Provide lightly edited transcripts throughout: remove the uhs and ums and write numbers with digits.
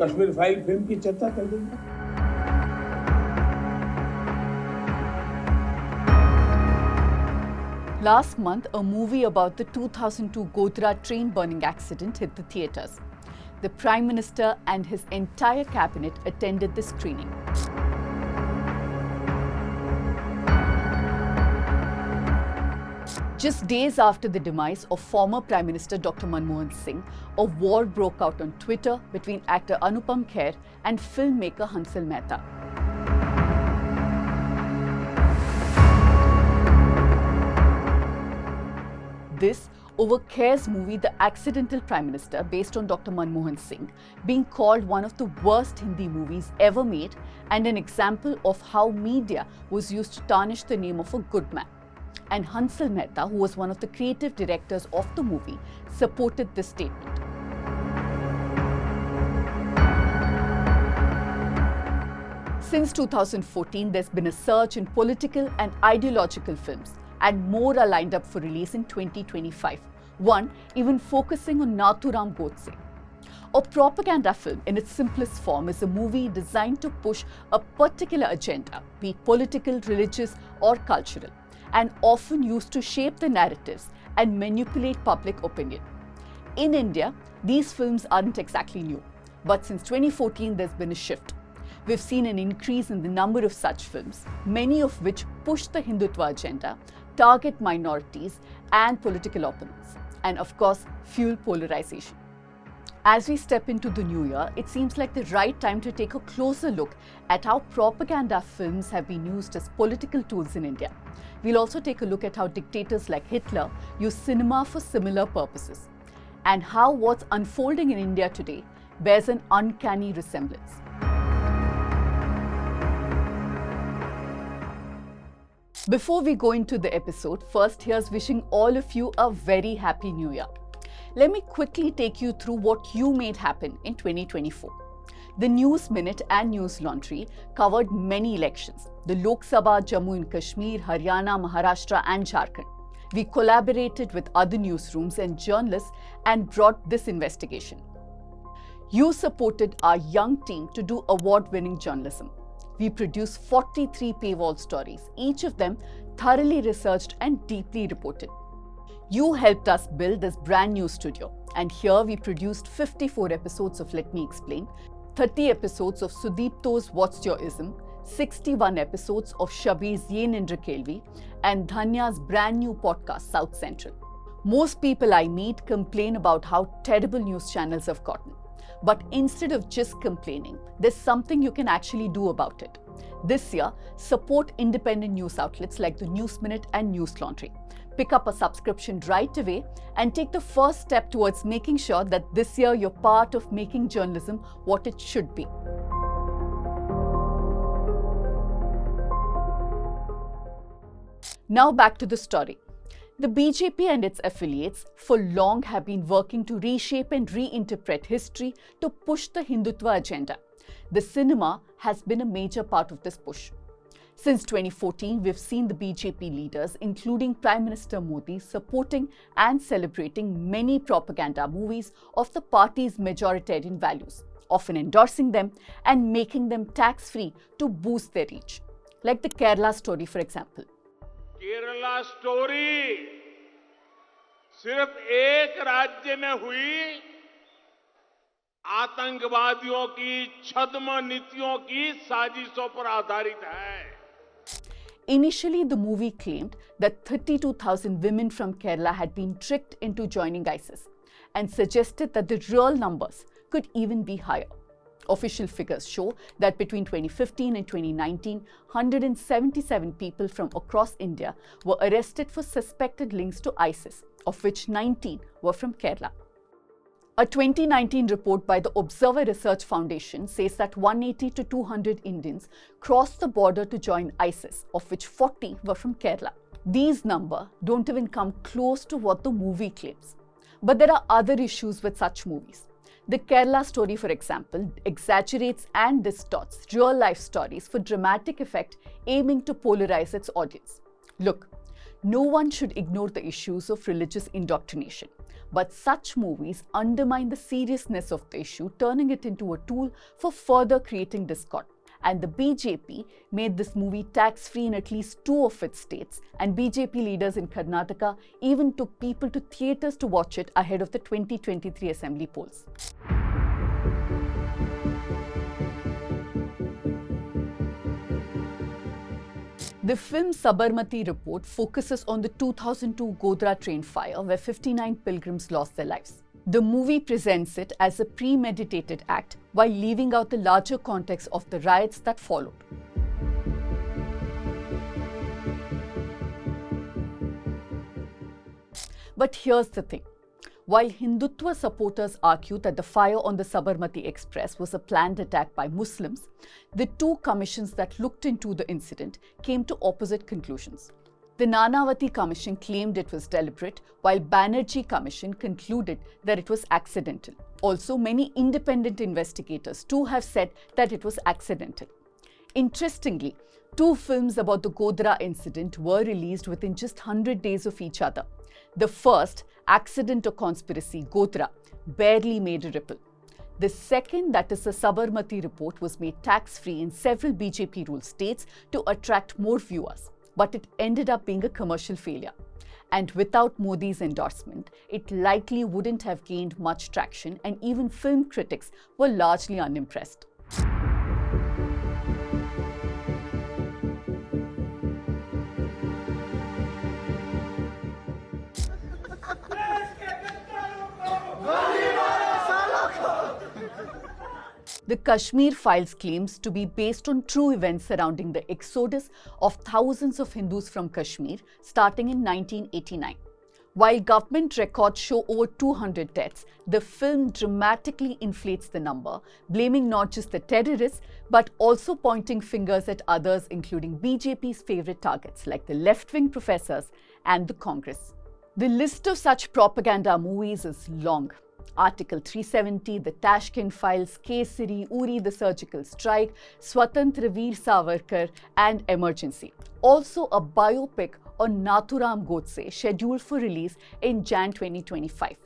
Kashmir file film की चर्चा कर देंगे। Last month, a movie about the 2002 Godhra train burning accident hit the theatres. The Prime Minister and his entire cabinet attended the screening. Just days after the demise of former Prime Minister Dr. Manmohan Singh, a war broke out on Twitter between actor Anupam Kher and filmmaker Hansal Mehta. This over Kher's movie The Accidental Prime Minister, based on Dr. Manmohan Singh, being called one of the worst Hindi movies ever made and an example of how media was used to tarnish the name of a good man. And Hansal Mehta, who was one of the creative directors of the movie, supported this statement. Since 2014, there's been a surge in political and ideological films, and more are lined up for release in 2025. One even focusing on Nathuram Godse. A propaganda film in its simplest form is a movie designed to push a particular agenda, be it political, religious or cultural, and often used to shape the narratives and manipulate public opinion. In India, these films aren't exactly new, but since 2014 there's been a shift. We've seen an increase in the number of such films, many of which push the Hindutva agenda, target minorities and political opponents, and of course, fuel polarization. As we step into the new year, it seems like the right time to take a closer look at how propaganda films have been used as political tools in India. We'll also take a look at how dictators like Hitler use cinema for similar purposes, and how what's unfolding in India today bears an uncanny resemblance. Before we go into the episode, first here's wishing all of you a very happy new year. Let me quickly take you through what you made happen in 2024. The News Minute and News Laundry covered many elections: the Lok Sabha, Jammu and Kashmir, Haryana, Maharashtra and Jharkhand. We collaborated with other newsrooms and journalists and brought this investigation. You supported our young team to do award-winning journalism. We produced 43 paywall stories, each of them thoroughly researched and deeply reported. You helped us build this brand new studio, and here we produced 54 episodes of Let Me Explain, 30 episodes of Sudipto's What's Your Ism, 61 episodes of Shabir's Ye Nindra Kelvi, and Dhanya's brand new podcast South Central. Most people I meet complain about how terrible news channels have gotten. But instead of just complaining, there's something you can actually do about it. This year, support independent news outlets like the News Minute and News Laundry. Pick up a subscription right away and take the first step towards making sure that this year you're part of making journalism what it should be. Now back to the story. The BJP and its affiliates for long have been working to reshape and reinterpret history to push the Hindutva agenda. The cinema has been a major part of this push. Since 2014, we've seen the BJP leaders, including Prime Minister Modi, supporting and celebrating many propaganda movies of the party's majoritarian values, often endorsing them and making them tax-free to boost their reach. Like the Kerala story, for example. Kerala story सिर्फ एक राज्य में हुई आतंकवादियों की छद्म नीतियों की साजिशों पर आधारित है. Initially, the movie claimed that 32,000 women from Kerala had been tricked into joining ISIS and suggested that the real numbers could even be higher. Official figures show that between 2015 and 2019, 177 people from across India were arrested for suspected links to ISIS, of which 19 were from Kerala. A 2019 report by the Observer Research Foundation says that 180 to 200 Indians crossed the border to join ISIS, of which 40 were from Kerala. These numbers don't even come close to what the movie claims. But there are other issues with such movies. The Kerala story, for example, exaggerates and distorts real-life stories for dramatic effect, aiming to polarize its audience. Look, no one should ignore the issues of religious indoctrination. But such movies undermine the seriousness of the issue, turning it into a tool for further creating discord. And the BJP made this movie tax-free in at least 2 of its states, and BJP leaders in Karnataka even took people to theatres to watch it ahead of the 2023 assembly polls. The film Sabarmati Report focuses on the 2002 Godhra train fire where 59 pilgrims lost their lives. The movie presents it as a premeditated act while leaving out the larger context of the riots that followed. But here's the thing. While Hindutva supporters argue that the fire on the Sabarmati Express was a planned attack by Muslims, the 2 commissions that looked into the incident came to opposite conclusions. The Nanavati Commission claimed it was deliberate, while Banerjee Commission concluded that it was accidental. Also, many independent investigators too have said that it was accidental. Interestingly, 2 films about the Godhra incident were released within just 100 days of each other. The first, Accident or Conspiracy, Godhra, barely made a ripple. The second, that is the Sabarmati Report, was made tax-free in several BJP-ruled states to attract more viewers. But it ended up being a commercial failure. And without Modi's endorsement, it likely wouldn't have gained much traction, and even film critics were largely unimpressed. The Kashmir Files claims to be based on true events surrounding the exodus of thousands of Hindus from Kashmir starting in 1989. While government records show over 200 deaths, the film dramatically inflates the number, blaming not just the terrorists but also pointing fingers at others, including BJP's favourite targets like the left-wing professors and the Congress. The list of such propaganda movies is long. Article 370, the Tashkent Files, Kesari, Uri the Surgical Strike, Swatantra Veer Savarkar and Emergency. Also a biopic on Nathuram Godse scheduled for release in Jan 2025.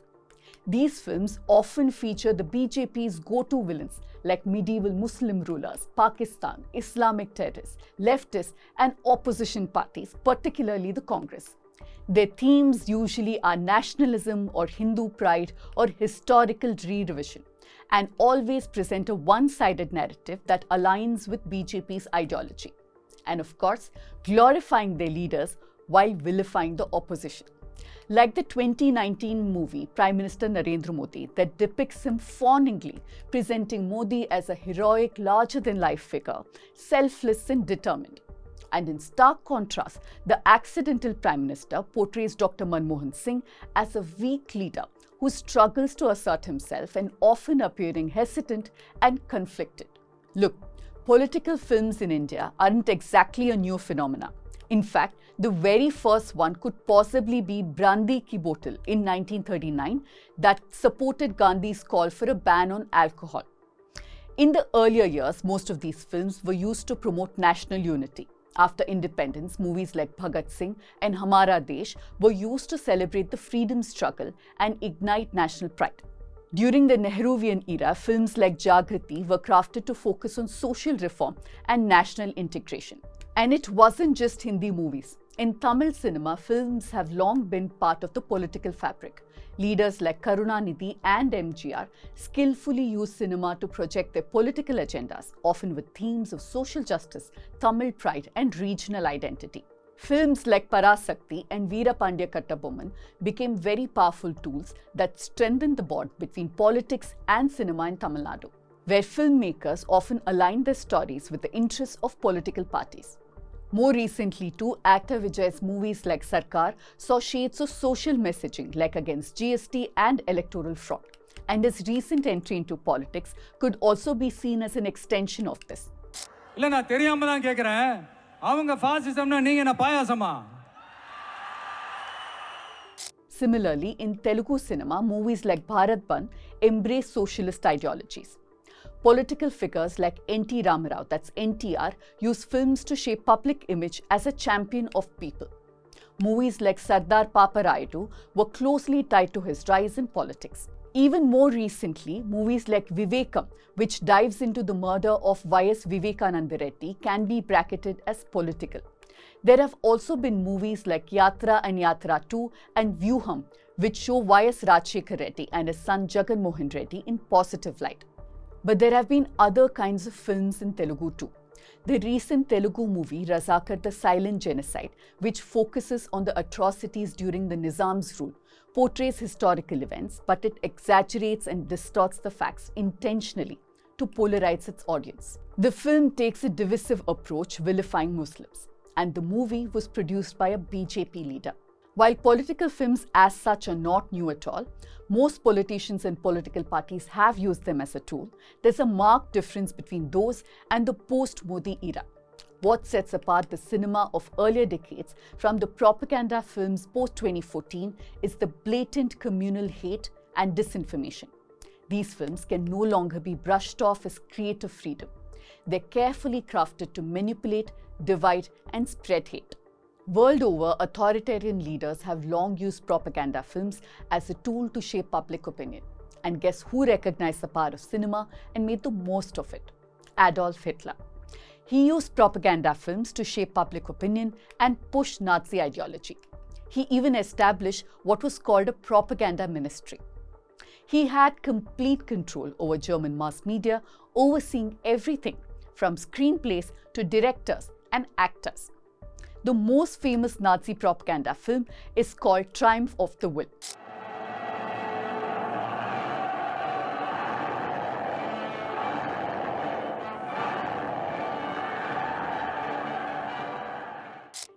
These films often feature the BJP's go-to villains like medieval Muslim rulers, Pakistan, Islamic terrorists, leftists and opposition parties, particularly the Congress. Their themes usually are nationalism or Hindu pride or historical re-revision, and always present a one-sided narrative that aligns with BJP's ideology. And of course, glorifying their leaders while vilifying the opposition. Like the 2019 movie Prime Minister Narendra Modi that depicts him fawningly, presenting Modi as a heroic, larger-than-life figure, selfless and determined. And in stark contrast, the accidental Prime Minister portrays Dr. Manmohan Singh as a weak leader who struggles to assert himself and often appearing hesitant and conflicted. Look, political films in India aren't exactly a new phenomenon. In fact, the very first one could possibly be Brandi Ki Bottle in 1939 that supported Gandhi's call for a ban on alcohol. In the earlier years, most of these films were used to promote national unity. After independence, movies like Bhagat Singh and Hamara Desh were used to celebrate the freedom struggle and ignite national pride. During the Nehruvian era, films like Jagriti were crafted to focus on social reform and national integration. And it wasn't just Hindi movies. In Tamil cinema, films have long been part of the political fabric. Leaders like Karunanidhi and MGR skillfully use cinema to project their political agendas, often with themes of social justice, Tamil pride and regional identity. Films like Parasakti and Veera Pandya Kattabomman became very powerful tools that strengthened the bond between politics and cinema in Tamil Nadu, where filmmakers often aligned their stories with the interests of political parties. More recently too, actor Vijay's movies like Sarkar saw shades of social messaging like against GST and electoral fraud. And his recent entry into politics could also be seen as an extension of this. Similarly, in Telugu cinema, movies like Bharat Bandh embrace socialist ideologies. Political figures like N.T. Ramarao, that's NTR, use films to shape public image as a champion of people. Movies like Sardar Paparayadu were closely tied to his rise in politics. Even more recently, movies like Vivekam, which dives into the murder of Y.S. Vivekananda Reddy, can be bracketed as political. There have also been movies like Yatra and Yatra 2 and Vyuham, which show Y.S. Rajshekhar Reddy and his son Jagan Mohan Reddy in positive light. But there have been other kinds of films in Telugu too. The recent Telugu movie Razakar the Silent Genocide, which focuses on the atrocities during the Nizam's rule, portrays historical events, but it exaggerates and distorts the facts intentionally to polarize its audience. The film takes a divisive approach vilifying Muslims, and the movie was produced by a BJP leader. While political films as such are not new at all, most politicians and political parties have used them as a tool. There's a marked difference between those and the post-Modi era. What sets apart the cinema of earlier decades from the propaganda films post-2014 is the blatant communal hate and disinformation. These films can no longer be brushed off as creative freedom. They're carefully crafted to manipulate, divide, and spread hate. World over, authoritarian leaders have long used propaganda films as a tool to shape public opinion. And guess who recognized the power of cinema and made the most of it? Adolf Hitler. He used propaganda films to shape public opinion and push Nazi ideology. He even established what was called a propaganda ministry. He had complete control over German mass media, overseeing everything from screenplays to directors and actors. The most famous Nazi propaganda film is called Triumph of the Will.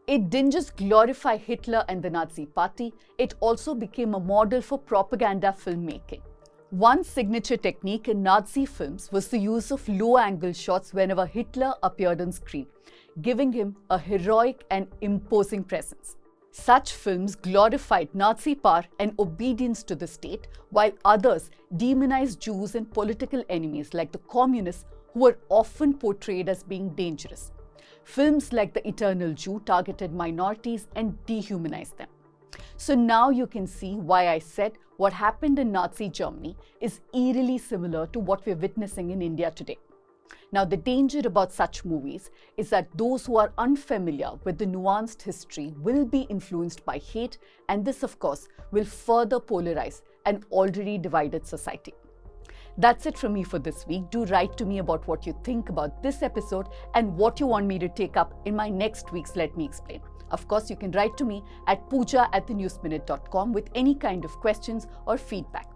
It didn't just glorify Hitler and the Nazi Party, it also became a model for propaganda filmmaking. One signature technique in Nazi films was the use of low-angle shots whenever Hitler appeared on screen, giving him a heroic and imposing presence. Such films glorified Nazi power and obedience to the state, while others demonized Jews and political enemies like the communists, who were often portrayed as being dangerous. Films like The Eternal Jew targeted minorities and dehumanized them. So now you can see why I said what happened in Nazi Germany is eerily similar to what we're witnessing in India today. Now, the danger about such movies is that those who are unfamiliar with the nuanced history will be influenced by hate, and this, of course, will further polarize an already divided society. That's it from me for this week. Do write to me about what you think about this episode and what you want me to take up in my next week's Let Me Explain. Of course, you can write to me at pooja@thenewsminute.com with any kind of questions or feedback.